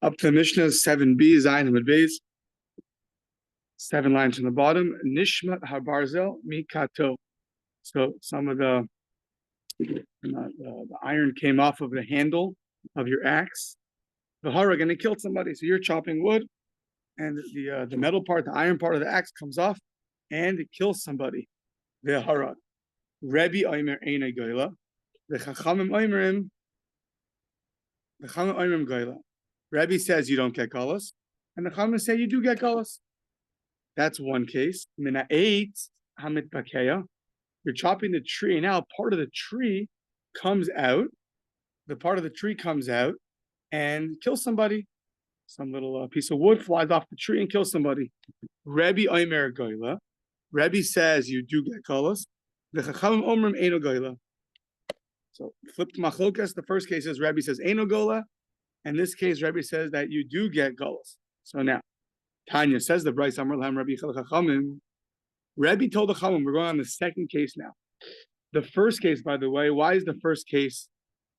Up to Mishnah 7b, Zayin Amud Beis, 7 lines from the bottom. Nishmat habarzel mikato. So some of the iron came off of the handle of your axe. The harag, and it killed somebody. So you're chopping wood, and the metal part, the iron part of the axe comes off, and it kills somebody. The harag. Rebbe Omer Eina Goyla. The Chachamim Omerim. The Chachamim Omerim Goyla. Rebbe says you don't get galus, and the Chachamim say you do get galus. That's one case. Mina 8 Hamit Bakeya. You're chopping the tree, and now part of the tree comes out. The part of the tree comes out and kills somebody. Some little piece of wood flies off the tree and kills somebody. Rebbe Omer Goyla. Rebbe says you do get galus. The Chachamim Omrim Eino Goyla. So flipped machlokas. The first case is Rebbe says Eino Gola. In this case, Rebbe says that you do get galus. So now, Tanya says the Bryce Amar Lam Rebbe Chachamim. Rebbe told the Chachamim, we're going on the second case now. The first case, by the way, why is the first case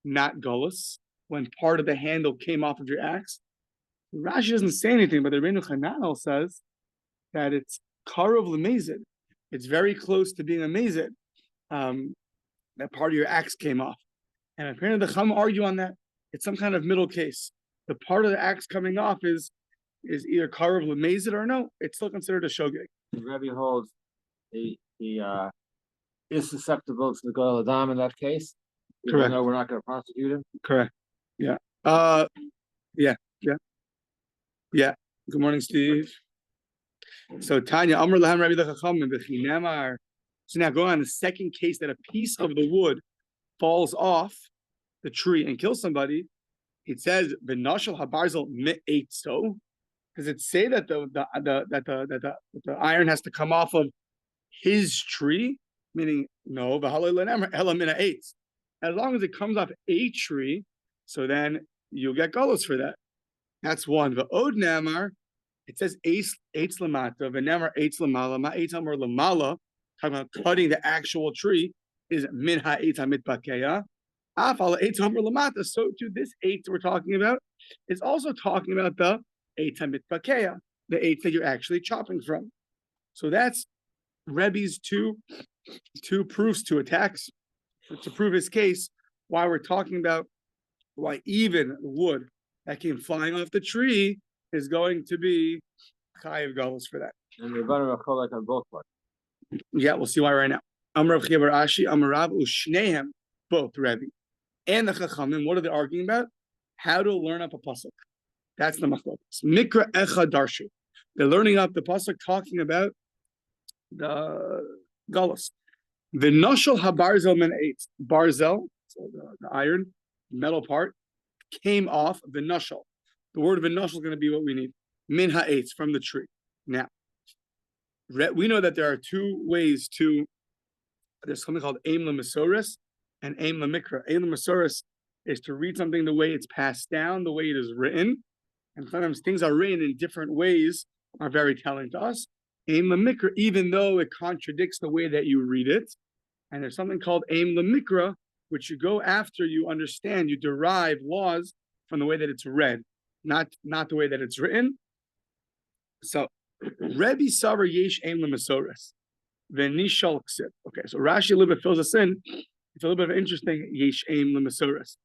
not galus when part of the handle came off of your axe? Rashi doesn't say anything, but the Rebbeinu Chananel says that it's karov lemezid. It's very close to being a mezid. That part of your axe came off. And apparently the Chachamim argue on that. It's some kind of middle case. The part of the axe coming off is either karov lemezid or no, it's still considered a shogeg. The Rebbe holds he is susceptible to the goel adam in that case. Correct. Even though we're not going to prosecute him. Correct. Yeah. Yeah. Good morning, Steve. So Tanya, Amr Lahem Rabbi Chachamim b'chinamar. So now going on the second case that a piece of the wood falls off the tree and kills somebody. It says v'nashal habarzel me'etzo. Does it say that the iron has to come off of his tree? Meaning no, as long as it comes off a tree, so then you'll get galus for that. That's one. The od namar, it says eitz lamata, v'namar eitz lamala, ma eitz amar lamala, talking about cutting the actual tree, is min ha'etz hamit bakeya. Afal eitz amar lamata. So too, this eitz we're talking about is also talking about the eitz hamit bakeya, the eitz that you're actually chopping from. So that's Rebbe's two proofs, two attacks to prove his case. Why we're talking about why even wood that came flying off the tree is going to be chayiv galus for that. And we're going to call like on both parts. Yeah, we'll see why right now. Amrav Chibar Ashi, Amarav Ushnehem, both Rebbe and the Chachamim. What are they arguing about? How to learn up a pasuk. That's the Makkot. Mikra Echa Darshu. They're learning up the pasuk talking about the galus. The Noshel Habarzel Men 8. Barzel, so the iron, metal part, came off the Noshel. The word V'noshel is going to be what we need. Min ha'etz, from the tree. Now, we know that there are two ways to, there's something called Aim L'Mesoris and Aim L'Mikra. Aim L'Mesoris is to read something the way it's passed down, the way it is written. And sometimes things are written in different ways are very telling to us. Aim L'Mikra, even though it contradicts the way that you read it. And there's something called Aim L'Mikra, which you go after you understand, you derive laws from the way that it's read, not the way that it's written. So, Rebbe Savar Yesh Aim L'Mesoris, V'nishal Ksib. Okay, so Rashi a little bit fills us in. It's a little bit of interesting Yesh Aim L'Mesoris.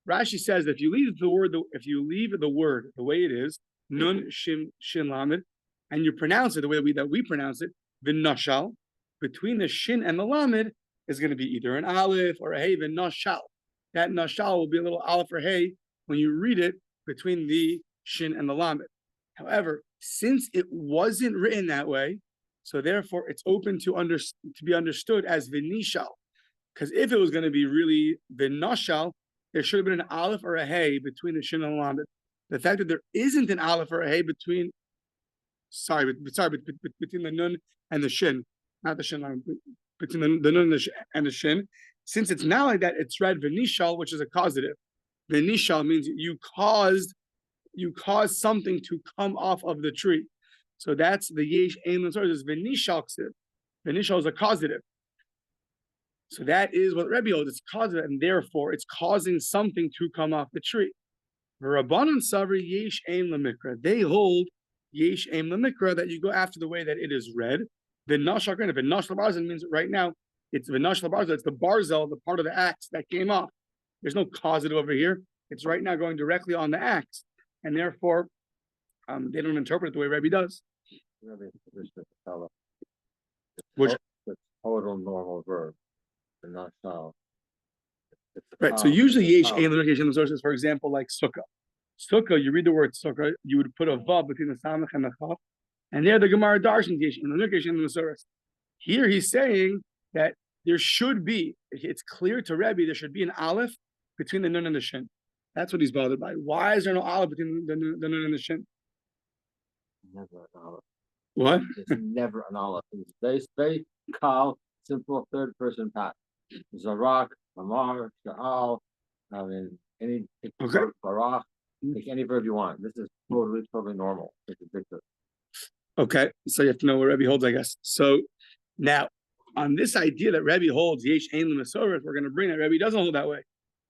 Rashi says that if you leave the word the way it is, Nun Shin Lamed, and you pronounce it the way that we pronounce it, V'nashal, between the Shin and the Lamed is going to be either an Aleph or a Hey, V'nashal. That Nashal will be a little Aleph or Hey when you read it between the Shin and the Lamed. However, since it wasn't written that way, so therefore it's open to be understood as V'nishal. Because if it was going to be really V'nashal, there should have been an Aleph or a Hey between the Shin and the Lamed. The fact that there isn't an Aleph or a Hey between the Nun and the Shin, not the Shin, between the Nun and the Shin. Since it's not like that, it's read V'nishal, which is a causative. V'nishal means you caused something to come off of the tree. So that's the Yesh Aim L'Mesoris is V'nishal Ksiv. V'nishal is a causative. So that is what Rebbe holds. It's causative, and therefore it's causing something to come off the tree. Rabbanan Savri Yesh Ein Lemikra. They hold Yesh Ein Lemikra that you go after the way that it is read. V'nash Hakrin. V'nash Labarzel means right now it's V'nash Labarzel. It's the barzel, the part of the axe that came off. There's no causative over here. It's right now going directly on the axe, and therefore they don't interpret it the way Rebbe does. Which the total normal verb, and not now. Right. So usually Yesh Ein Lemikra in the sources, for example, like Sukkah. Sukkah, you read the word Sukkah, you would put a vav between the samach and the chaf, and there the Gemara darshan Yesh Ein Lemikra in the sources. Here he's saying that there should be, it's clear to Rebbe, there should be an aleph between the nun and the shin. That's what he's bothered by. Why is there no aleph between the nun and the shin? Never an aleph. What? It's never an aleph. It's very kal, simple third person path. Zarak, Amar, Sha'al, I mean, any Barach, take any verb you want. This is totally normal. It's ridiculous. Okay, so you have to know where Rebbe holds, I guess. So now, on this idea that Rebbe holds Yesh Ein L'Masoros, we're going to bring that Rebbe doesn't hold that way.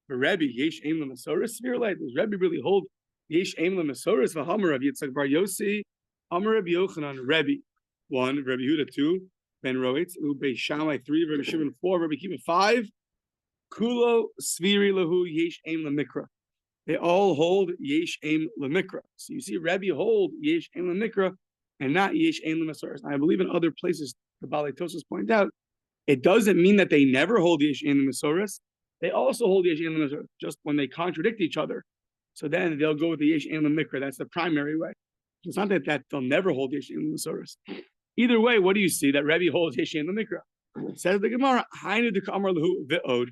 But Rebbe Yesh Ein L'Masoros, does Rebbe really hold Yesh Ein L'Masoros? V'hamar Rabbi Yitzchak Bar Yossi, Amar Rabbi Yochanan, Rebbe 1, Rebbe Yehuda 2, Ben Roetz, Ube Shammai 3, Rebbe Shimon 4, Rebbe Kiva 5, Kulo Sviri Lahu Yesh Ein L'Mikra. They all hold Yesh Ein L'Mikra. So you see Rebbe hold Yesh Ein L'Mikra and not Yesh Ein L'Masoros. I believe in other places, the Balei Tosas point out, it doesn't mean that they never hold Yesh Ein L'Masoros. They also hold Yesh Ein L'Masoros, just when they contradict each other. So then they'll go with the Yesh Ein L'Mikra. That's the primary way. It's not that they'll never hold Yesh Ein L'Masoros. Either way, what do you see? That Rebbe holds Yesh Ein L'Mikra. Says the Gemara, Hainu D'Kamar Lahu V'od.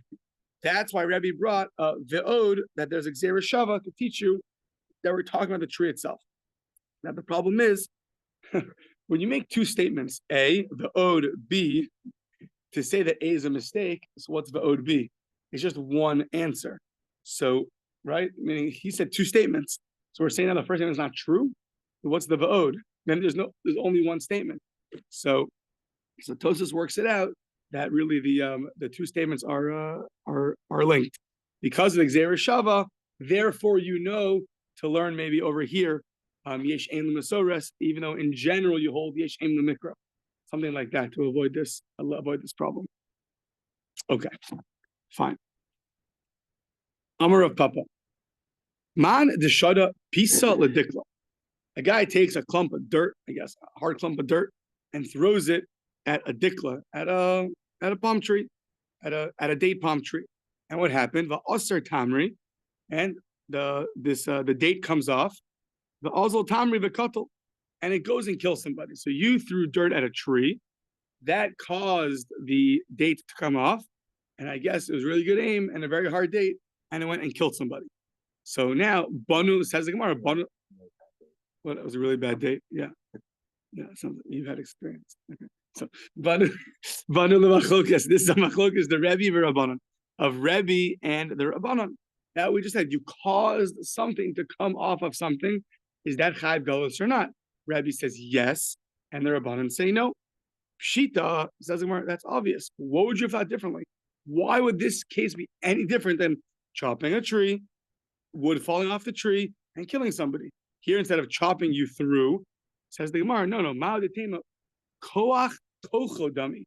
That's why Rebbe brought V'od, that there's a Gzeira Shava to teach you that we're talking about the tree itself. Now the problem is, when you make two statements, A, V'od, B, to say that A is a mistake, so what's V'od B? It's just one answer. So, right? Meaning he said two statements. So we're saying that the first statement is not true. What's the V'od? Then there's only one statement. So Tosas works it out that really the two statements are linked. Because of the Gzeira Shava, therefore you know to learn maybe over here Yesh Ein L'Masoros, even though in general you hold Yesh Ein L'Mikra. Something like that to avoid this problem. Okay, fine. Amar of Papa. Man deshada pisa ledikla. A guy takes a clump of dirt, I guess, a hard clump of dirt, and throws it at a dikla, at a palm tree, at a date palm tree. And what happened? The Osir Tamri, and the date comes off. The Ozal Tamri v'katel, and it goes and kills somebody. So you threw dirt at a tree, that caused the date to come off, and I guess it was really good aim and a very hard date, and it went and killed somebody. So now Banu says the Gemara, Banu. Well, it was a really bad date. Yeah, something you've had experience. Okay. So Banu Machlokas. This is a Machlokas, the Rebbe Rabbanan, of Rebbe and the Rabbanan. Now we just said you caused something to come off of something. Is that Chayv Galus or not? Rebbe says yes, and the Rabbanan say no. Pshita says that's obvious. What would you have thought differently? Why would this case be any different than chopping a tree, wood falling off the tree, and killing somebody? Here, instead of chopping, you threw. Says the Gemara, no, ma'adetema koach kocho dummy.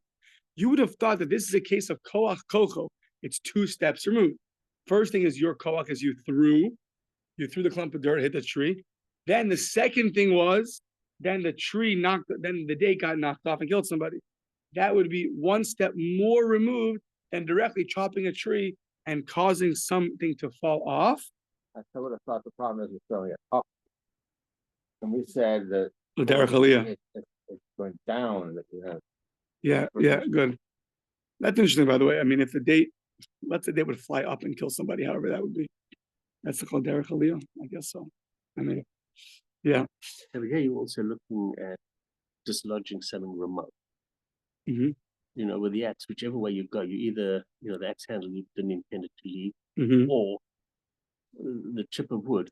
You would have thought that this is a case of koach kocho. It's two steps removed. First thing is your koach is you threw the clump of dirt, hit the tree. Then the second thing was, then the date got knocked off and killed somebody. That would be one step more removed than directly chopping a tree and causing something to fall off. I would have thought the problem is throwing it up. And we said that it's going down that you have. Yeah, good. That's interesting, by the way. I mean, if let's say they would fly up and kill somebody, however that would be. That's called Derech Aliyah, I guess so. I mean, yeah. Over here, you're also looking at dislodging something remote. Mm-hmm. With the axe, whichever way you go, you either, the axe handle you didn't intend it to leave, or the chip of wood.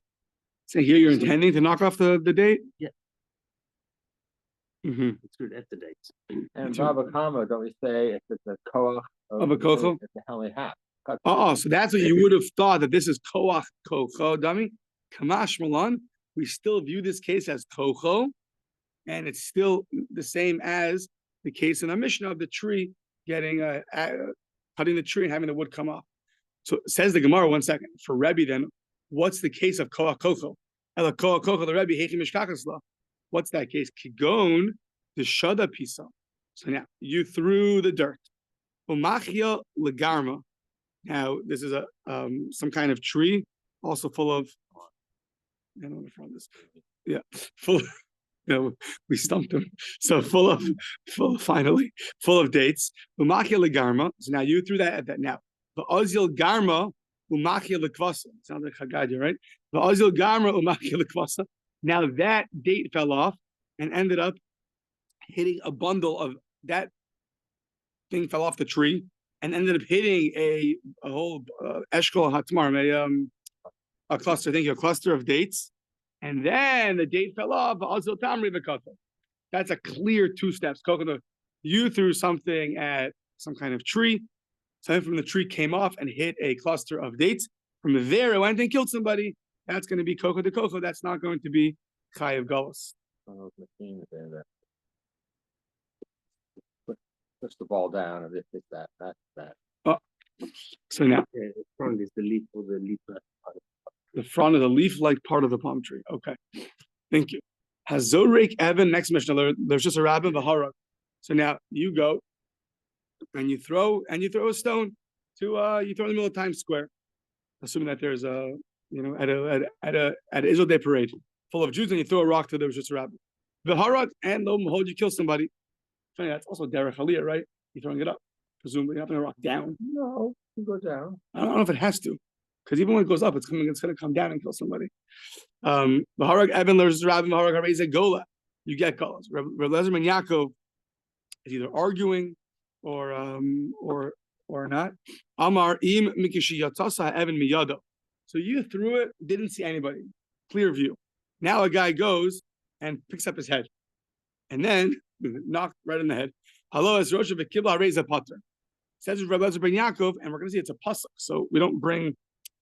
So here you're intending to knock off the date? Yeah. Mm-hmm. It's good at the date. And Baba Kama, don't we say if it's a koach of a kocho? It's a heli half. So that's what you would have thought, that this is koach kocho, dummy. Kamash Malan, we still view this case as kocho, and it's still the same as the case in our Mishnah of the tree getting cutting the tree and having the wood come off. So says the Gemara, 1 second. For Rebbe, then, what's the case of koach kocho? Ela koach kocho the Rebbe hechi mishkachasla. What's that case? Kigon the shada pisa. So now you threw the dirt. Umachia legarma. Now this is a some kind of tree, also full of. I don't know the front of this. Yeah, full. Of, no, we stumped him. So full of dates. Umachia legarma. So now you threw that at that. Now the ozil garma umachia lekvasa. Sounds like Haggadah, right? The ozil garma umachia lekvasa. Now that date fell off and ended up hitting a bundle of that thing fell off the tree and ended up hitting a whole eshkol hatmar, a cluster. Thank you, a cluster of dates, and then the date fell off. That's a clear 2 steps. You threw something at some kind of tree. Something from the tree came off and hit a cluster of dates. From there, it went and killed somebody. That's going to be koko de koko. That's not going to be chayav galus. Push the ball down and it's that's that. Oh, so now the front is the leaf or the leaf. The front of the leaf-like part of the palm tree. Okay, thank you. Hazorek Evan. Next Mishnah. There's just a rabbin v'harag. So now you go and you throw a stone to you throw in the middle of Times Square, assuming that there's a at an Israel Day parade full of Jews, and you throw a rock to the just a rabbin. V'harag, and lo and behold, you kill somebody. That's also derech aliyah, right? You're throwing it up. Presumably, you're not going to rock down. No, you go down. I don't know if it has to, because even when it goes up, it's going to come down and kill somebody. The harag Evan learns rabbin harag harei gola. You get golas. Rabbi Lezer ben Yaakov is either arguing or not. Amar im mikishi yatasa Evan miyado. So you threw it, didn't see anybody, clear view. Now a guy goes and picks up his head, and then knocked right in the head. Hello, as Rosh V'Kibla Reza Pater. Says Rabbi Lezer ben Yaakov, and we're going to see it's a pasuk. So we don't bring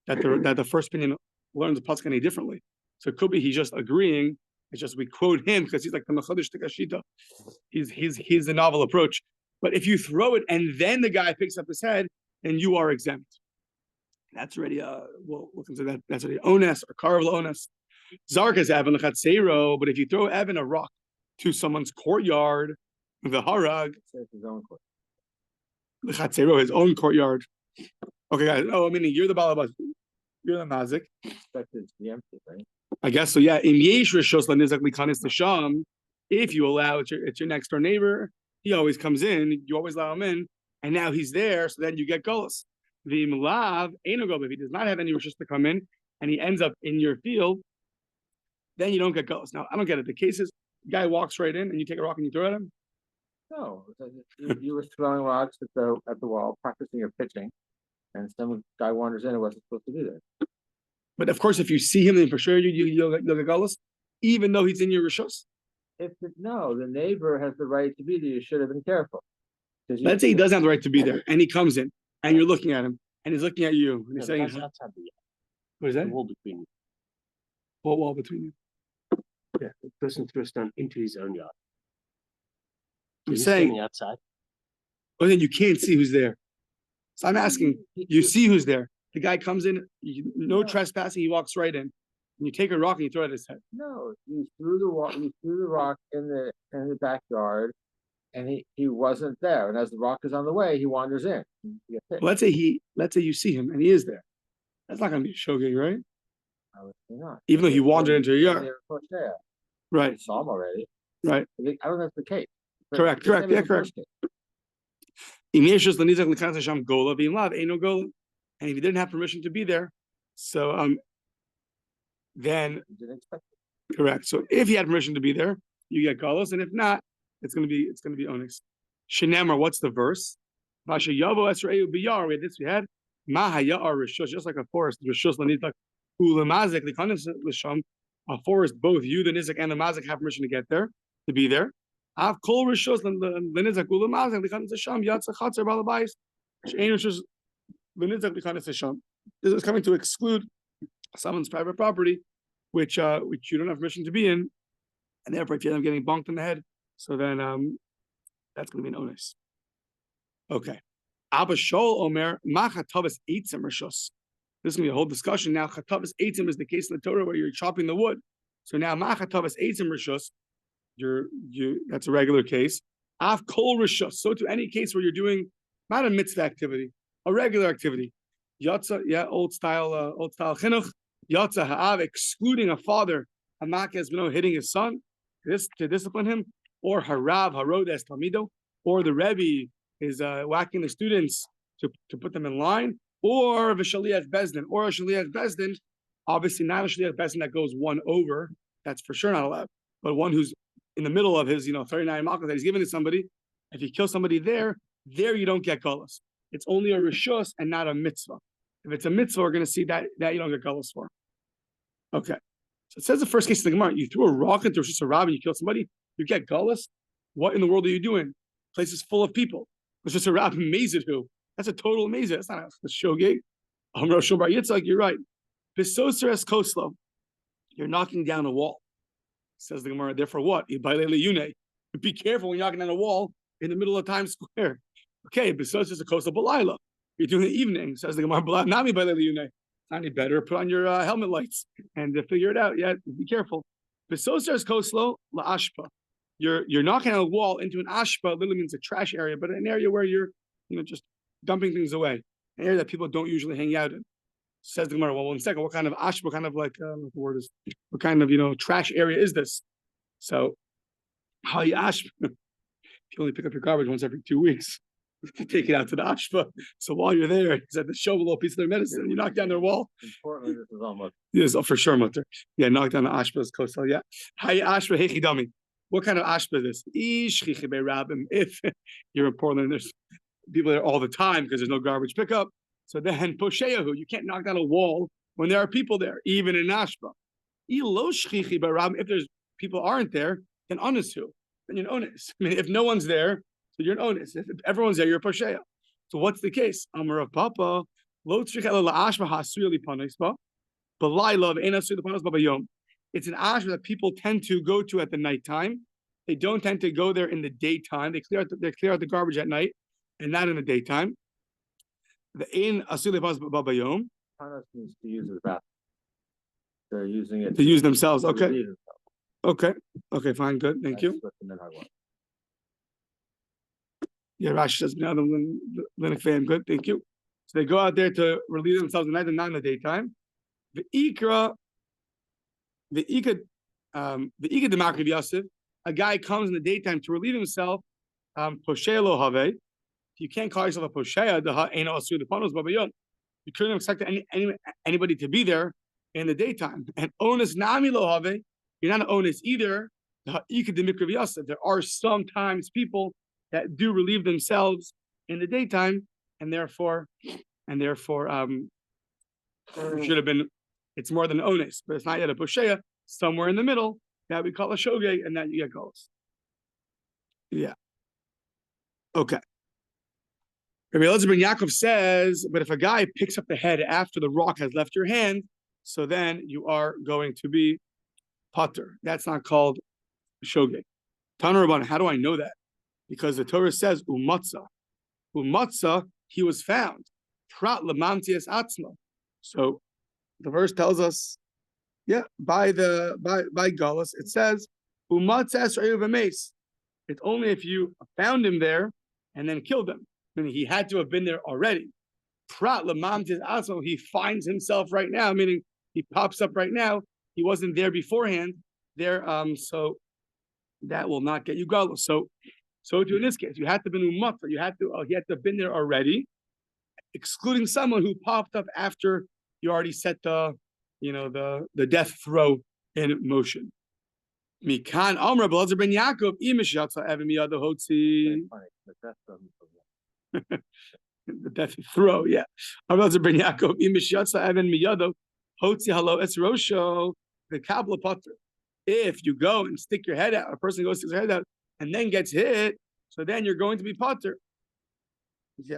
that the first opinion learns the pasuk any differently. So it could be he's just agreeing. It's just we quote him because he's like the Mechadish Tekashita. He's the novel approach. But if you throw it and then the guy picks up his head, then you are exempt. That's already we'll consider that. That's already ones or karvel ones. Zarkas Evan Lechatzeiro. But if you throw Evan a rock to someone's courtyard, the harag, his own court. his own courtyard. Okay, guys. Oh, meaning you're the balabas. You're the mazik. Expected to be empty, right? I guess so. Yeah. If you allow it's your next door neighbor, he always comes in. You always allow him in, and now he's there. So then you get gullus. The malav ain't no go. If he does not have any rishus to come in, and he ends up in your field, then you don't get gullus. Now I don't get it. The case is. Guy walks right in and you take a rock and you throw it at him? No, you were throwing rocks at the wall, practicing your pitching, and some guy wanders in and wasn't supposed to do that. But of course, if you see him, then for sure you'll get gullus, even though he's in your rishos. No, the neighbor has the right to be there. You should have been careful. Let's say he doesn't have the right to be there, and he comes in, and you're looking at him, and he's looking at you, and he's saying, "What is that? The wall between you." What wall between you? Yeah, the person throws down into his own yard. He's saying outside. Oh, then you can't see who's there. So I'm asking, you see who's there. The guy comes in, no trespassing, he walks right in. And you take a rock and you throw it at his head. No, you threw the rock in the backyard, and he wasn't there. And as the rock is on the way, he wanders in. Well, let's say you see him and he is there. That's not going to be a shogeg, right? I would say not. Even though he wandered into your yard. Right. You saw him already. Right. I don't know if that's the case. Correct. Yeah, correct. And if you didn't have permission to be there, so then correct. So if he had permission to be there, you get galus, and if not, it's gonna be onyx. Shenemar, what's the verse? Vasha yavo esreu biyar. We had mahaya or rishus, just like a forest. Rishus lanitak ulamazik likanis lisham. A forest, both you, the nizik, and the mazik have permission to get there, to be there. Av kol rishus lanizik ulamazik likanis lisham yatsa chatzer balabais. She'ein rishus lanizik likanis lisham. This is coming to exclude someone's private property which you don't have permission to be in, and therefore if you end up getting bonked in the head, so then that's going to be an onus. Okay. Abba Shol Omer Ma Chatavas Eitzim Rishus. This is going to be a whole discussion now. Chatavas Eitzim is the case in the Torah where you're chopping the wood. So now Ma Chatavas Eitzim Rishus, that's a regular case. Av Kol Rishus. So to any case where you're doing not a mitzvah activity, a regular activity. Yatza, old style chinuch. Yatza ha'av, excluding a father, hamakes hitting his son, to discipline him, or harav harod es tamido, or the rebbe is whacking the students to put them in line, or v'shaliach bezdin, or a shaliach bezdin, obviously not a shaliach bezdin that goes one over, that's for sure not allowed, but one who's in the middle of his 39 makos that he's giving to somebody. If you kill somebody there you don't get gullus. It's only a rishus and not a mitzvah. If it's a mitzvah, we're going to see that you don't get gullus for. Okay. So it says the first case in the Gemara, you threw a rock into Rosh Hashanah and you killed somebody, you get gullus. What in the world are you doing? Place is full of people. Rosh Hashanah amazed who? That's a total amazed. That's not a shogeg. You're right. Bisoser es koslo. You're knocking down a wall. Says the Gemara, therefore what? Be careful when you're knocking down a wall in the middle of Times Square. Okay, besides just a coastal balayla, you're doing the evening. Says the Gemara, nami balayla yune. Any better? Put on your helmet lights and figure it out. Yeah, be careful. Besides just coastal la ashpa. You're knocking on a wall into an ashpa. Literally means a trash area, but an area where you're just dumping things away. An area that people don't usually hang out in. Says the Gemara. Well, 1 second. What kind of ashpa? What kind of what the word is? What kind of trash area is this? So how you ashpa? You only pick up your garbage once every 2 weeks. Take it out to the ashpa. So while you're there, you have to show a little piece of their medicine. And you knock down their wall. In Portland, this is almost. Yes, for sure, mutter. Yeah, knock down the ashpa is kosel. Yeah. Hi ashpa hechidami. What kind of ashpa is this? If you're in Portland, there's people there all the time because there's no garbage pickup. So then posheyahu, you can't knock down a wall when there are people there, even in ashpa. If there's people aren't there, then onesu. Then you're an onus. I mean, if no one's there, so you're an onus. If everyone's there, you're a posheya. So what's the case? Amar of Papa, lo tzricha la ashma hasuyli panisba, balayla v'enasuyli panisba bayom. It's an ashma that people tend to go to at the nighttime. They don't tend to go there in the daytime. They clear out the garbage at night and not in the daytime. The ein asuyli panisba bayom. Panas means to use the bathroom. They're using it to use themselves. Okay. Okay, fine, good. Thank you. Yeah, Rashi says, fan, good, thank you. So they go out there to relieve themselves at night and not in the daytime. The Ikra Demakriv Yosef, a guy comes in the daytime to relieve himself, Poshea lo have. You can't call yourself a Poshea, you couldn't expect anybody to be there in the daytime. And onus nami lo have, you're not an onus either. There are sometimes people that do relieve themselves in the daytime, and therefore, it should have been. It's more than an onus, but it's not yet a posheya. Somewhere in the middle that we call a shogeg, and that you get goals. Yeah. Okay. Rabbi Elazar ben Yaakov says, but if a guy picks up the head after the rock has left your hand, so then you are going to be pater. That's not called shogeg. Tana Rabban, how do I know that? Because the Torah says umatza. Umatza, he was found. Prat lamamtias atzma. So the verse tells us, by Galus, it says umatza esra'il v'meis. It's only if you found him there and then killed him. Meaning he had to have been there already. Prat lamamtias atzma, he finds himself right now, meaning he pops up right now. He wasn't there beforehand. So that will not get you Galus. So too in this case, you had to be umatza. He had to have been there already, excluding someone who popped up after you already set the death throw in motion. Mikan Amr Belazar ben Yaakov imish yatsa evan miyado hotzi. The death throw, yeah. Belazar ben Yaakov imish yatsa evan miyado hotzi halo es rosho the kabla potter. If you go and stick your head out, a person goes to stick their head out and then gets hit, so then you're going to be potter. Yeah.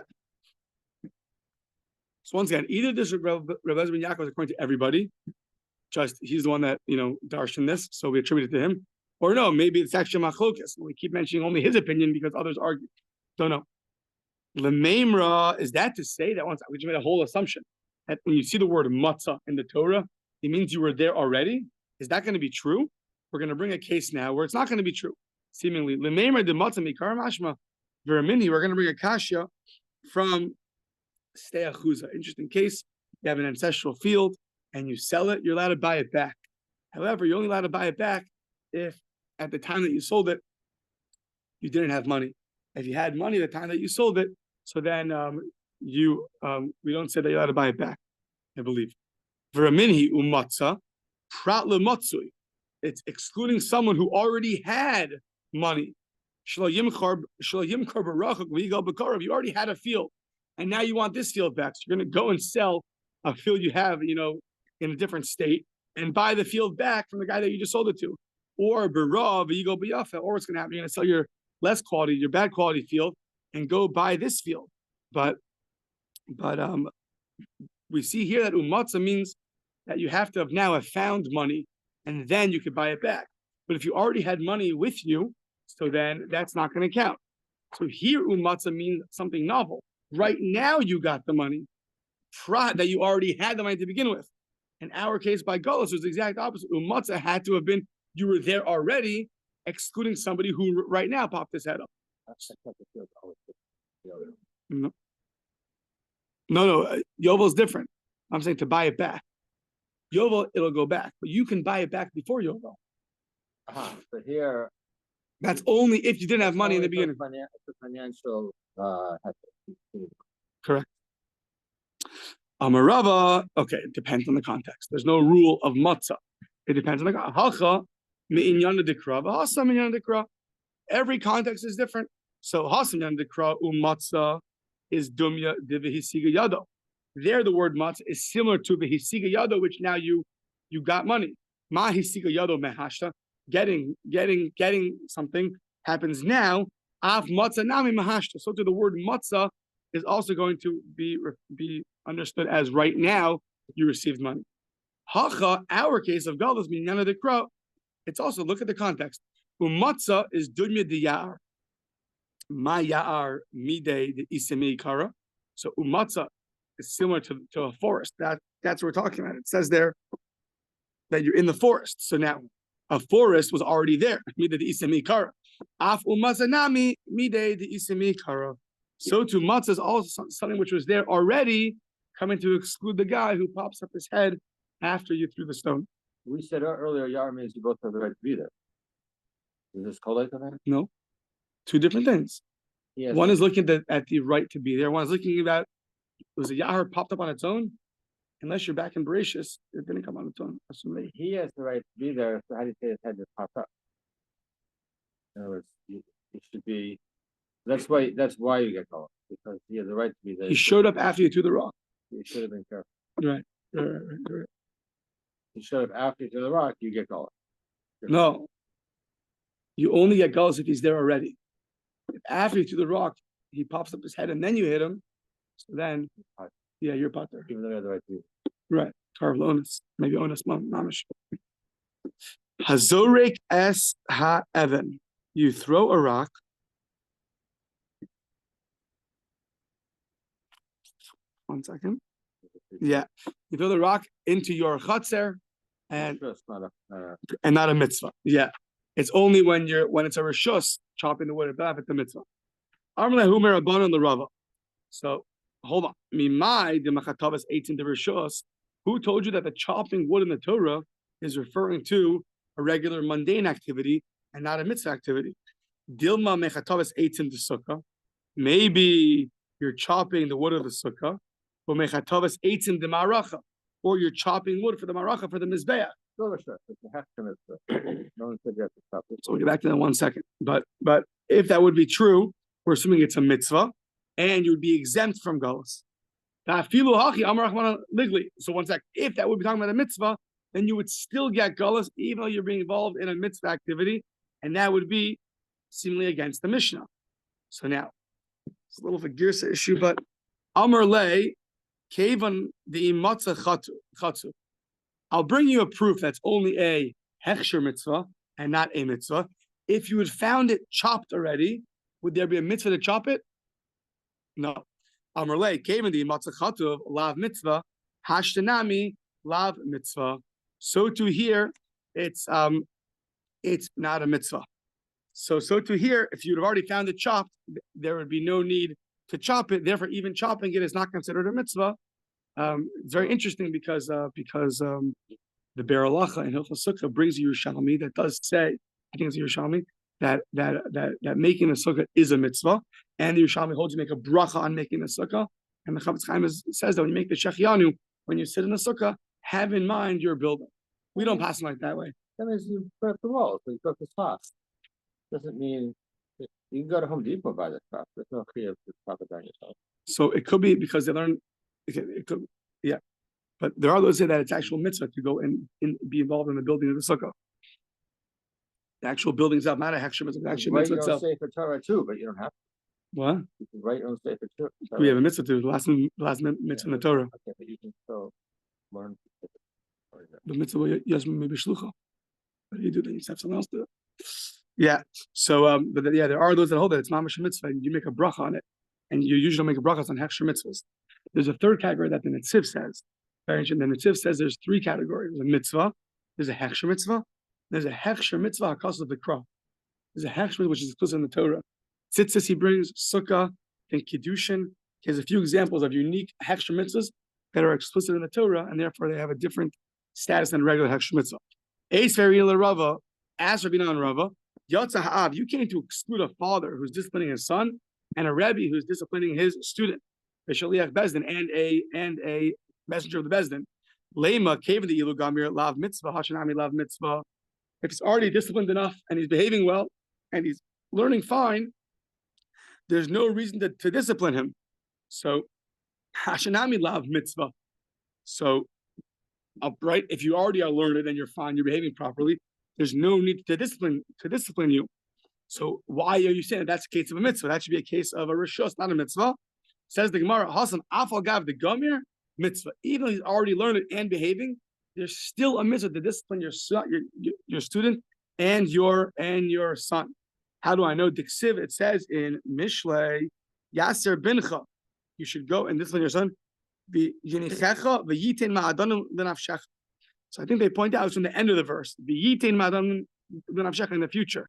So once again, either this Rabbi ben Yaakov is according to everybody, just he's the one that darshan this, so we attribute it to him. Or no, maybe it's actually machlokas. We keep mentioning only his opinion because others argue. Don't know. Lememra, is that to say that once we just made a whole assumption that when you see the word matzah in the Torah, it means you were there already? Is that going to be true? We're going to bring a case now where it's not going to be true, seemingly. Lememra de matzah mikar mashma veramini. We're going to bring a kasha from Stei Achuza. Interesting case. You have an ancestral field and you sell it, you're allowed to buy it back. However, you're only allowed to buy it back if at the time that you sold it, you didn't have money. If you had money at the time that you sold it, so then we don't say that you're allowed to buy it back, I believe. V'raminhi umatza prat lematzui. It's excluding someone who already had money. You already had a field, and now you want this field back. So you're going to go and sell a field you have, in a different state, and buy the field back from the guy that you just sold it to. Or berav, you go biyafa. Or what's going to happen? You're going to sell your less quality, your bad quality field, and go buy this field. But we see here that umatza means that you have to have found money, and then you could buy it back. But if you already had money with you, so then that's not going to count. So here umatza means something novel. Right now you got the money, that you already had the money to begin with. In our case, by Golos, was the exact opposite. Umatza had to have been, you were there already, excluding somebody who right now popped his head up. No, Yovel's different. I'm saying to buy it back. Yovel, it'll go back, but you can buy it back before Yovel. But here, that's only if you didn't have money in the beginning. It's a financial. Correct. Amarava, okay, it depends on the context. There's no rule of matzah. It depends on the context. Every context is different. So hasam yan dikra umatzah is dumya divihisiga yado. There, the word matzah is similar to vihisiga yado, which now you got money. Ma hisiga yado mehashta, getting something happens now. Af matzah nami mahashta. So to the word matzah is also going to be understood as right now you received money. Hacha, our case of galus minyana dikra. It's also, look at the context. Umatzah is dunya di ya'ar. Ma ya'ar midei the isemi kara. So umatzah is similar to a forest. That's what we're talking about. It says there that you're in the forest. So now a forest was already there. Midei the isemi kara. Af umatzah nami midei the isemi kara. So to matzah is also something which was there already, coming to exclude the guy who pops up his head after you threw the stone. We said earlier, Yar means you both have the right to be there. Is this Kollel to that? No. Two different things. Yes. One is looking at the right to be there. One is looking about, was a Yahar popped up on its own? Unless you're back in Bereshis, it didn't come on its own. He has the right to be there, so how do you say his head just popped up? In other words, it should be, that's why you get called, because he has the right to be there. He showed up after you threw the rock. You should have been careful. Right. He showed up after you threw the rock, you get called. No. You only get galus if he's there already. If after you threw the rock, he pops up his head and then you hit him, so then, yeah, you're potter. Even though you have the right to be. Right. Carvel onus. Maybe onus mamish. Hazorek es ha-evan. You throw a rock. One second. Yeah. You throw the rock into your chatzer and not a mitzvah. Yeah. It's only when it's a rishus, chopping the wood, but it's a mitzvah. So hold on. Mimai the machatavas 18 the rishus. Who told you that the chopping wood in the Torah is referring to a regular mundane activity and not a mitzvah activity? Dilma mechatavas 18 the sukkah. Maybe you're chopping the wood of the sukkah, or mechatavas 18 the maracha, or you're chopping wood for the maracha for the mizbeach. So we'll get back to that in 1 second. But if that would be true, we're assuming it's a mitzvah, and you would be exempt from galus. So 1 second. If that would be talking about a mitzvah, then you would still get galus, even though you're being involved in a mitzvah activity, and that would be seemingly against the Mishnah. So now, it's a little of a girsa issue, but Amar Le, Kevan the Imatza Chatu. I'll bring you a proof that's only a hechsher mitzvah and not a mitzvah. If you had found it chopped already, would there be a mitzvah to chop it? No. Amrlei kevandi matzachatuv lav mitzvah hashtanami lav mitzvah. So to here, it's not a mitzvah. So to here, if you'd have already found it chopped, there would be no need to chop it. Therefore, even chopping it is not considered a mitzvah. It's very interesting because the Be'er Halacha in Hilchos Sukkah brings a Yerushalmi that does say, I think it's a Yerushalmi, that making a sukkah is a mitzvah, and the Yerushalmi holds you make a bracha on making a sukkah. And the Chavetz Chaim says that when you make the Shechianu, when you sit in the sukkah, have in mind your building. We don't pass them like that way. That means you put up the walls, so you put up the spots. Doesn't mean you can go to Home Depot by the stuff. There's no chiyuv to chop it down yourself. So it could be because they learn. It could, yeah. But there are those who say that it's actual mitzvah to go and be involved in the building of the sukkah. The actual building itself, not a hechsher mitzvah, the actual mitzvah itself. You can write your own Sefer Torah too, but you don't have to. What? You can write your own Sefer Torah. We have a mitzvah too. The last mitzvah in the Torah. Okay, but you can still learn. The mitzvah, yes, maybe shlucha. What do you do? Then you have someone else do it. Yeah. So, but yeah, there are those that hold that it's mamash mitzvah, and you make a bracha on it, and you usually don't make a bracha on hechsher mitzvahs. There's a third category that the Netziv says. The Netziv says there's three categories: there's a mitzvah, there's a hechsher mitzvah, there's a hechsher mitzvah because of the crop. There's a hechsher mitzvah which is explicit in the Torah. Tzitzis he brings, sukkah, and kiddushin. He has a few examples of unique hechsher mitzvahs that are explicit in the Torah, and therefore they have a different status than regular hechsher mitzvah. Eis verila Rava, asked Rabbi Nan Rava, Yatza ha'av, you came to exclude a father who's disciplining his son and a rebbe who's disciplining his student, a shaliach bezdin and a messenger of the bezdin. Lema kevin the ilu gamir lav mitzvah hashanami lav mitzvah. If he's already disciplined enough and he's behaving well and he's learning fine, there's no reason to discipline him. So hashanami lav mitzvah. So upright, if you already are learned and you're fine, you're behaving properly, there's no need to discipline you. So why are you saying that's a case of a mitzvah? That should be a case of a rishus, not a mitzvah. Says the Gemara, Hasam afal gav the gamir mitzvah. Even though he's already learned and behaving, there's still a mitzvah to discipline your student and your son. How do I know? Diksiv, it says in Mishlei, Yaser bincha, you should go and discipline your son. So I think they point out it's from the end of the verse. In the future.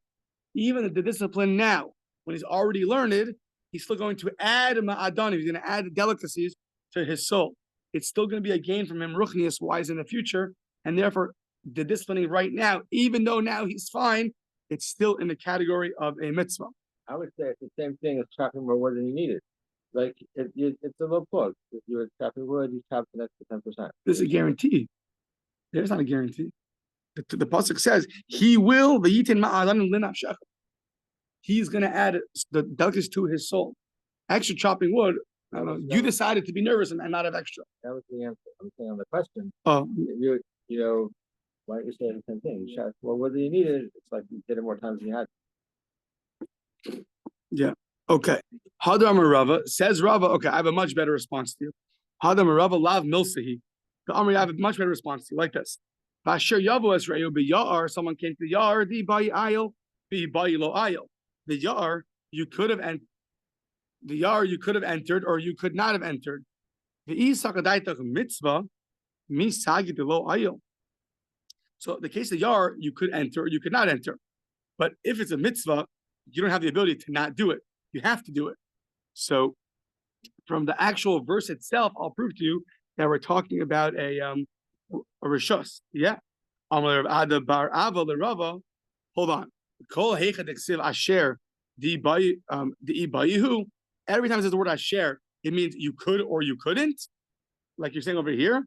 Even the discipline now, when he's already learned, he's still going to add ma'adanim, he's going to add delicacies to his soul. It's still going to be a gain from him ruchnius wise in the future, and therefore the disciplining right now, even though now he's fine, it's still in the category of a mitzvah. I would say it's the same thing as chopping more wood than you needed. Like it's a little plug. If you're chopping wood, you chop an extra 10%. This is a guarantee. There's not a guarantee. The pasuk says he will he's going to add the delicacies to his soul. Extra chopping wood. I don't know. You decided to be nervous and not have extra. That was the answer. I'm saying on the question. Oh, you know, why don't you say the same thing? You shot, well, whether you need it, it's like you did it more times than you had. Yeah. Okay. Hadar Rava says Rava. Okay, I have a much better response to you. Hadar Rava lav milsahi. The Amri, I have a much better response to you, like this. Vasher Yavo Esrael b'Yar. Someone came to the Yar. The bayi ayil, the bayi lo ayil. The Yar you could have entered. The Yar you could have entered, or you could not have entered. The Isakadaitach mitzvah misagi the lo ayil. So the case of the Yar you could enter, or you could not enter. But if it's a mitzvah, you don't have the ability to not do it. You have to do it. So from the actual verse itself, I'll prove to you that we're talking about a rishus. Yeah. Hold on. Asher every time it says the word asher, it means you could or you couldn't. Like you're saying over here.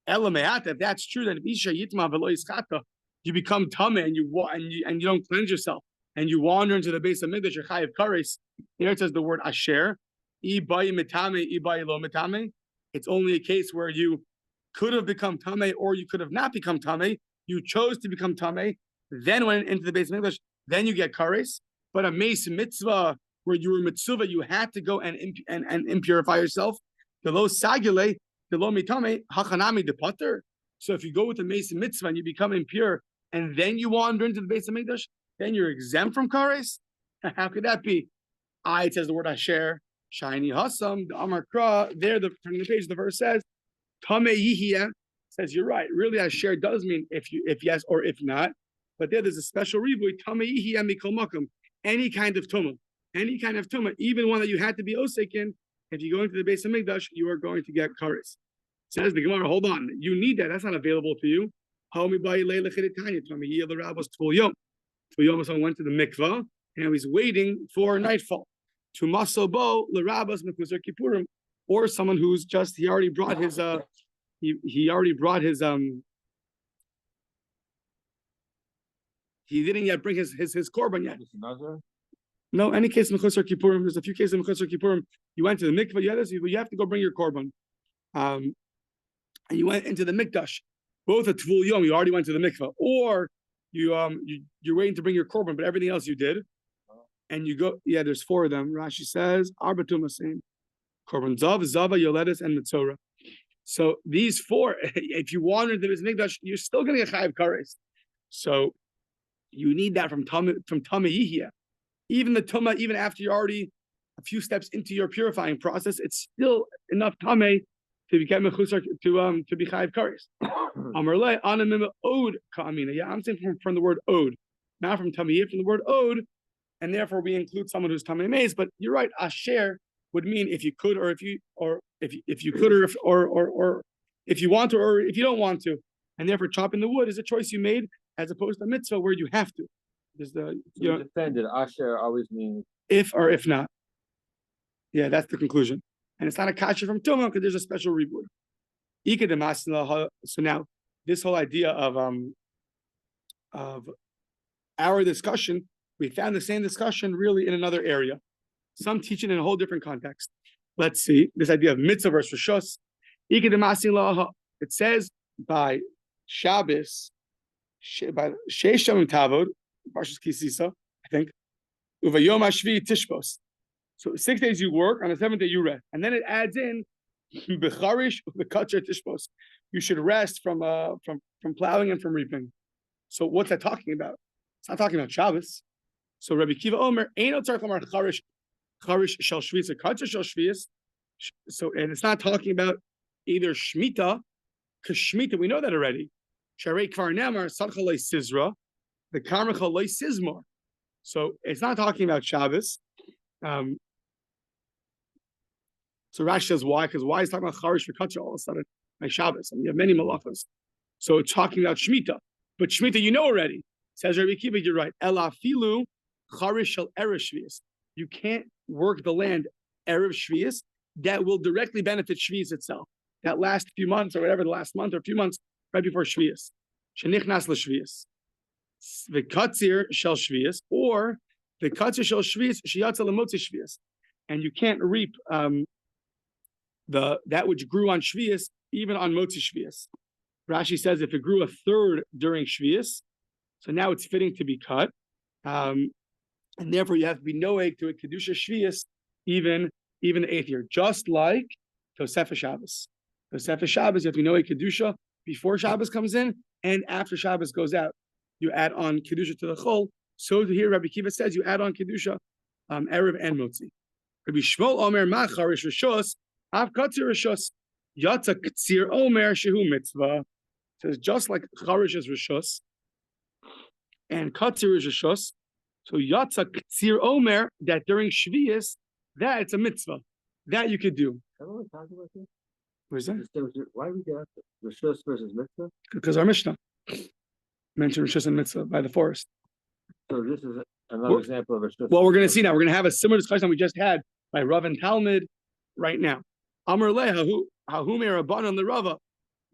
If that's true, then you become tameh and you don't cleanse yourself. And you wander into the base of Mikdash, you're chayav kares. Here it says the word asher. It's only a case where you could have become tameh or you could have not become tameh. You chose to become tameh, then went into the base of Mikdash, then you get kares. But a meis mitzvah where you were mitzvah, you had to go and impurify yourself. The lo sagile, the lo mitame, hachanami de pater. So if you go with the Mason Mitzvah and you become impure, and then you wander into the base of Mikdash, then you're exempt from kares. How could that be? It says the word Asher, Shiny Hassam, the Amar Kra. There, turning the page, the verse says, Tameh Yihiyah, says you're right. Really, Asher does mean if yes or if not. But there's a special rivui, Tameh Yihiyah Mikol Makom, any kind of tumah. Any kind of tumah, even one that you had to be osek in, if you go into the base of Mikdash, you are going to get kares. Says the Gemara, hold on, you need that. That's not available to you. Someone went to the mikvah and he's waiting for nightfall. To masobo l'rabas mekuser kippurim, or someone who's just he already brought his he didn't yet bring his korban yet. No, any case of Mechusar Kippurim, there's a few cases of Mechusar Kippurim. You went to the mikvah, you have to go bring your korban. And you went into the mikdash, both a tvul yom, you already went to the mikvah, or you're waiting to bring your korban, but everything else you did. And you go, there's 4 of them. Rashi says, Arba Tumah same. Korban Zav, Zava, Yoledes, and Metzora. So these 4, if you wander into this mikdash, you're still going to get chayiv kares. So you need that from Tameh Yihiyah. Even the tumah, even after you're already a few steps into your purifying process, it's still enough tameh to become mechusar to be chayiv kares. Amarle anamim od ka'amina. Yeah, I'm saying from the word od, not from tameh, from the word od, and therefore we include someone who's tameh meis. But you're right, asher would mean if you could, or if you could, or if you want to, or if you don't want to, and therefore chopping the wood is a choice you made as opposed to a mitzvah where you have to. There's defended Asher always means if or if not. Yeah, that's the conclusion. And it's not a kasha from Tumah because there's a special reward. So now this whole idea of our discussion, we found the same discussion really in another area. Some teach it in a whole different context. Let's see this idea of mitzvah versus rishos. It says by Shabbos, by Sheish Shamim Tavod, Parshas Kisisa, I think. Uvayom Hashvi Tishbos. So 6 days you work, on the 7th day you rest, and then it adds in Becharish Bekatcher Tishbos. You should rest from plowing and from reaping. So what's that talking about? It's not talking about Shabbos. So Rabbi Kiva Omer Eino Tzarich Lomar Charish Shel Shvius or Katcher Shel Shvius. So and it's not talking about either Shemitah, because Shemitah we know that already. Sharei Kvar Nemar Sadchalei Sizra. The Karmachal Loy Sizmor. So it's not talking about Shabbos. So Rashi says why? Because why is talking about Charish V'Katcha all of a sudden by Shabbos? I mean, you have many malachas. So it's talking about Shemitah. But Shemitah you know already. Says Rabbi Kiva, you're right. Elafilu Charish Shel Erev Shvius. You can't work the land Erev Shvius. That will directly benefit Shvius itself. That last few months or whatever, the last month or a few months right before Shvius. Shenichnas L'Shvius. The katzir shel shvius, or the katzir shel shvius sheyatza lemotzi shvius, and you can't reap that which grew on shvius even on motzi shvius. Rashi says if it grew a third during shvius, so now it's fitting to be cut, and therefore you have to be noeg to a kedusha shvius even the 8th year, just like Tosefah Shabbos. Tosefah Shabbos you have to be noeg kedusha before Shabbos comes in and after Shabbos goes out. You add on kedusha to the chol. So here Rabbi Kiva says you add on kedusha, erev and motzi. Rabbi Shmuel Omer macharish rishos av katzir rishos yatza ktsir Omer shehu mitzvah. Says just like charish is rishos and katzir is rishos, so yatza ktsir Omer that during shvius that it's a mitzvah that you could do. Haven't we talked about this? Where's that? Why do we get rishos versus mitzvah? Because our Mishnah mentioned rishos and mitzvah by the forest. So this is another example of rishos. Well, we're going to see now. We're going to have a similar discussion we just had by Rav and Talmud right now. Amar lehahu hahumer rabbanon the Rava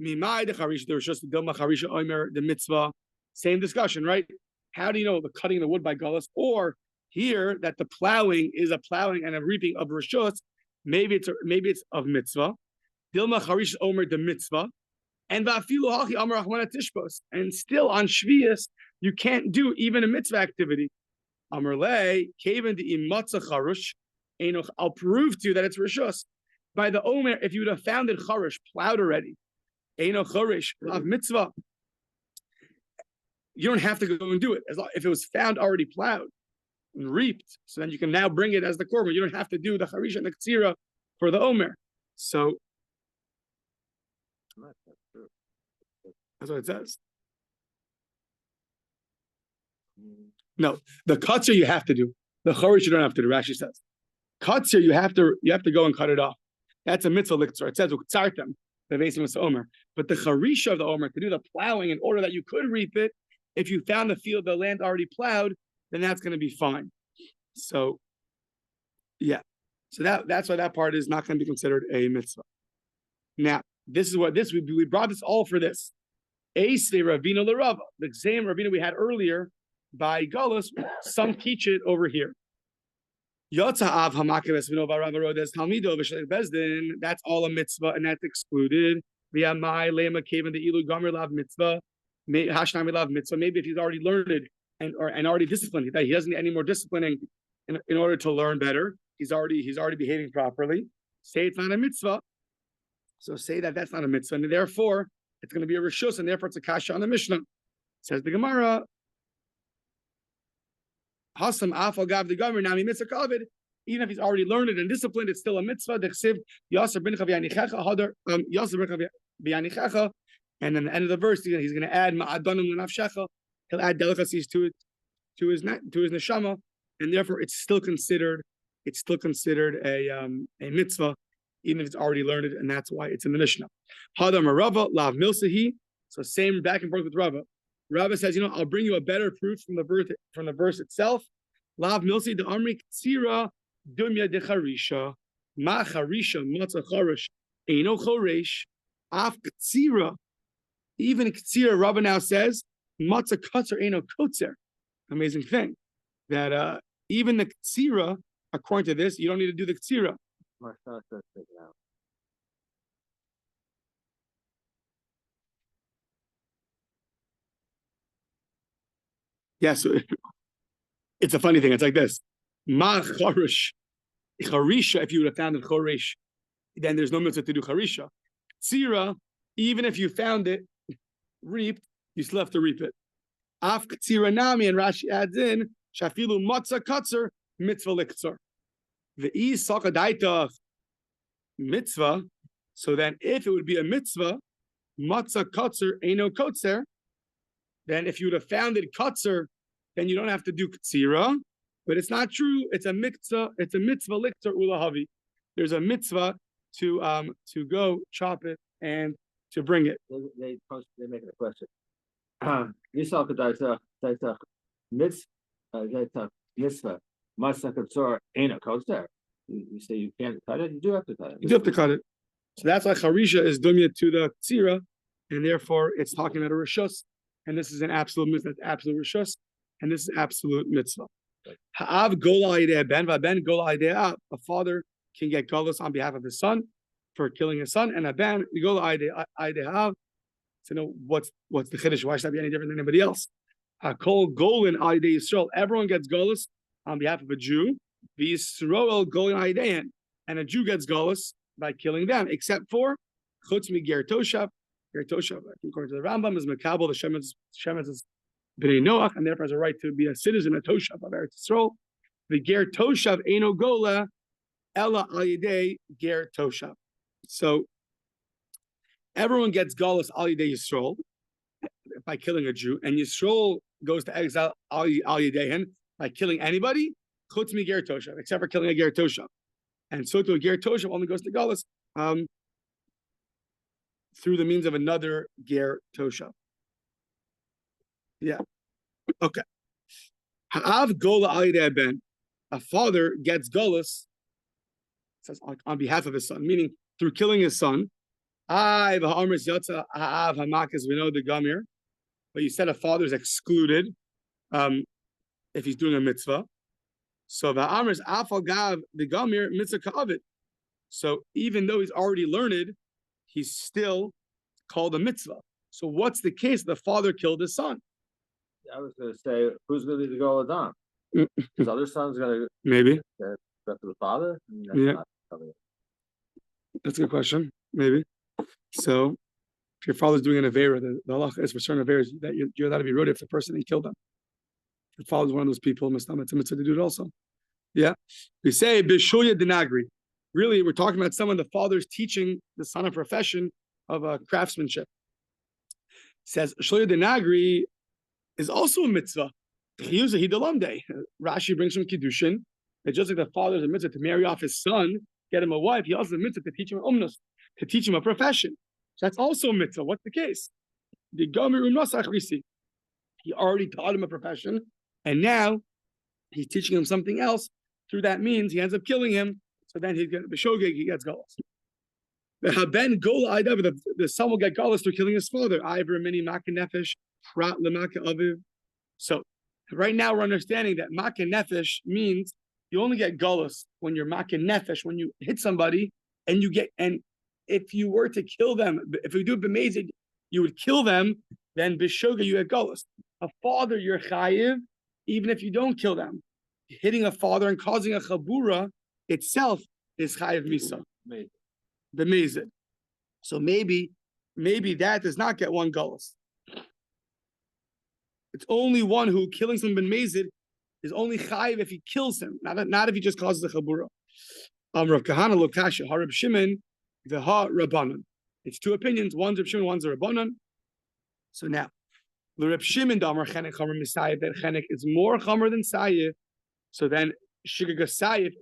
mimai the charish the rishos the dilma charisha omer the mitzvah. Same discussion, right? How do you know the cutting the wood by gullus, or here that the plowing is a plowing and a reaping of rishos? Maybe it's of mitzvah. Dilma charish omer the mitzvah. And vafilu hachi amar achmana tishbos. And still on shvius you can't do even a mitzvah activity. Amar le kaven the imatza charush. I'll prove to you that it's rishos by the omer. If you would have found it charush plowed already, Eino choresh lav mitzvah. You don't have to go and do it. If it was found already plowed and reaped, so then you can now bring it as the korban. You don't have to do the harisha and the ktsira for the omer. So that's what it says. No, the ktsir you have to do. The charish you don't have to do. Rashi says, ktsir you have to go and cut it off. That's a mitzvah liktsar. It says uktzartem the basim was omer. But the charisha of the omer to do the plowing in order that you could reap it. If you found the land already plowed, then that's going to be fine. So, yeah. So that's why that part is not going to be considered a mitzvah. Now, we brought this all for this. Ace Ravina Larava, the same Ravina we had earlier by Galus, some teach it over here. That's all a mitzvah, and that's excluded. Maybe if he's already learned and already disciplined, that he doesn't need any more disciplining in order to learn better. He's already behaving properly. Say it's not a mitzvah. So say that that's not a mitzvah, and therefore it's going to be a rishus, and therefore it's a kasha on the Mishnah. Says the Gemara, Hasam afal gav the Gomer nami mitzvah kavid. Even if he's already learned and disciplined, it's still a mitzvah. Dechsiv Yasser bin Chavianichecha Hadar Yasser bin Chavianichecha, and then the end of the verse he's going to add ma'adonim l'nafshecha. He'll add delicacies to his neshama, and therefore it's still considered a mitzvah, even if it's already learned, and that's why it's in the Mishnah. Hadar marava lav milsahi. So same back and forth with Rava. Rava says, I'll bring you a better proof from the verse itself. Lav milsi de amri ktsira dumya de charisha ma charisha matza charish eino choresh af ktsira. Even ktsira, Rava now says matza kutzer eino kotzer. Amazing thing that even the ktsira, according to this, you don't need to do the ktsira. Yes, it's a funny thing. It's like this: ma charish, charisha. If you would have found it choresh, then there's no mitzvah to do charisha. Ktsira, even if you found it reaped, you still have to reap it. Af ktsira nami, and Rashi adds in shafilu matzah kutzer mitzvah liktzar. The sakadaita mitzvah. So then, if it would be a mitzvah, matzah kutzer eino kotzer. Then if you would have found it kutzer, then you don't have to do ktsira. But it's not true. It's a mitzvah. It's a mitzvah liktzar ulahavi. There's a mitzvah to go chop it and to bring it. They make it a question. Mitzvah matzah kutzer eino kotzer. You say you can't cut it. You do have to cut it. You do have to cut it. So that's why charisha is dumya to the ktsira, and therefore it's talking about a rishus. And this is an absolute mitzvah, absolute rishus, and this is absolute mitzvah. Ha'av gola idea ben v'ben gola idea. A father can get galus on behalf of his son for killing his son, and a ben gola idea hav. To know what's the chiddush? Why should that be any different than anybody else? Kol golin idea Yisrael. Everyone gets galus on behalf of a Jew. The Yisrael golin idean, and a Jew gets galus by killing them, except for chutz mi ger toshav. Ger toshav, according to the Rambam, is mekabel the shemetz is b'nei Noach, and therefore has a right to be a citizen, a toshav of Eretz Yisrael. The ger toshav eino gola ella al yidei ger toshav. So everyone gets galus al yidei Yisrael by killing a Jew, and Yisrael goes to exile al yideihen by killing anybody. Chutz mi ger toshav, except for killing a ger toshav, and so to a ger toshav only goes to galus through the means of another ger toshav. Yeah. Okay. Ha'av gola al yidei ben. A father gets galus, says on behalf of his son, meaning through killing his son. But you said a father is excluded if he's doing a mitzvah. So the Amr afal gav the gamir mitzvah ka'avid. So even though he's already learned, he's still called a mitzvah. So what's the case? The father killed his son. I was going to say, who's going to be the goal of Adam? His other son's going to maybe go to the father. Yeah, that's a good question. Maybe. So If your father's doing an avera, the halacha is for certain averas that you're allowed to be rude if the person and kill them. If your father's one of those people, it's a mitzvah to do it also. Yeah. We say Bishuya Dinagri. Really, we're talking about someone the father's teaching the son a profession of craftsmanship. It says Shoya Dinagri is also a mitzvah. Rashi brings from Kiddushin that just like the father's a mitzvah to marry off his son, get him a wife, he also has a mitzvah to teach him umnus, to teach him a profession. So that's also a mitzvah. What's the case? He already taught him a profession, and now he's teaching him something else. Through that means he ends up killing him. So then he gets galus. The son will get galus through killing his father. So right now we're understanding that maka nefesh means you only get galus when you're maka nefesh, when you hit somebody and you get, and if you were to kill them, if you do b'mezid, you would kill them, then b'shoga you get galus. A father you're chayiv, even if you don't kill them. Hitting a father and causing a chabura itself is chayiv misa. B'mezid. So maybe that does not get one galus. It's only one who killing someone b'mezid is only chayiv if he kills him, not if he just causes a chabura. Rav Kahana Lokasha, Harab Shimon, the Ha Rabbanan. It's two opinions. One's Rav Shimon, one's a Rabbanan. So now, the Rav Shimon Damar Chenek Chamer Misayif, that Chenek is more Chamer than Sayif. So then, Shigaga Sayif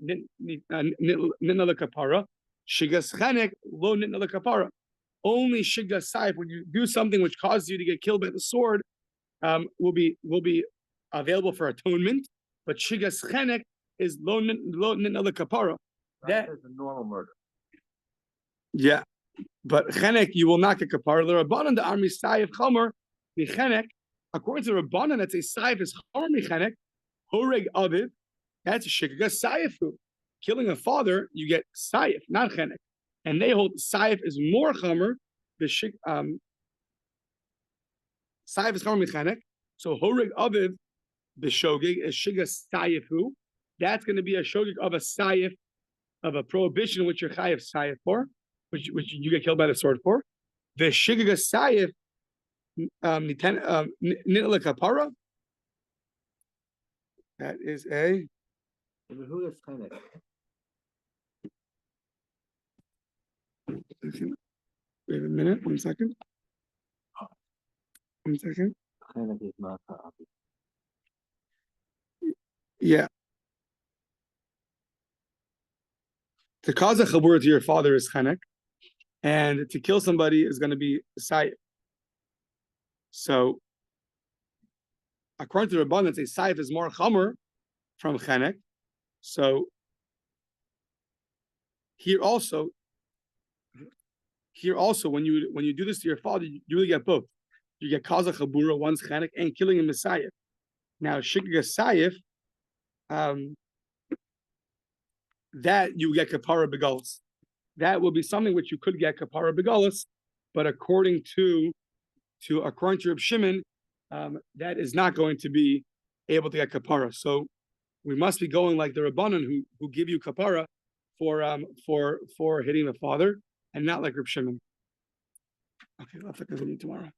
Nitna Kapara, Shigas Chenek Lo Nitna Kapara. Only Shigas Sayif, when you do something which causes you to get killed by the sword, will be available for atonement. But Shigas Chenek is Lo Nitna Kapara. That is a normal murder. Yeah, but chenek you will not get kapara. The rabbanan the army sayif chomer the chenek. According to the rabbanan, that's a sayif is chomer mechenek. Horeg aviv. That's a shikaga sayifu. Killing a father, you get sayif, not chenek. And they hold sayif is more chomer. The sayif is chomer mechenek. So horeg aviv the shogig is shiga sayifu. That's going to be a shogig of a sayif, of a prohibition which you're chayiv sayif for, which you get killed by the sword for. The shigaga sayif nitla kapara. That is a. Who is chenek? Wait a minute. 1 second. 1 second. Chenek is not obvious. Yeah. To cause a chabur to your father is chenek, and to kill somebody is going to be sayif. So, according to the Rabbanan, a sayif is more chamer from chenek. So, here also, when you do this to your father, you really get both. You get cause a chabura, one's chenek, and killing him is sayif. Now, shigaga sayif, that you get kapara begalus. That will be something which you could get kapara begalus, but according to Reb Shimon, that is not going to be able to get kapara. So we must be going like the Rabbanan who give you kapara for hitting the father, and not like Reb Shimon. Okay, I'll continue tomorrow.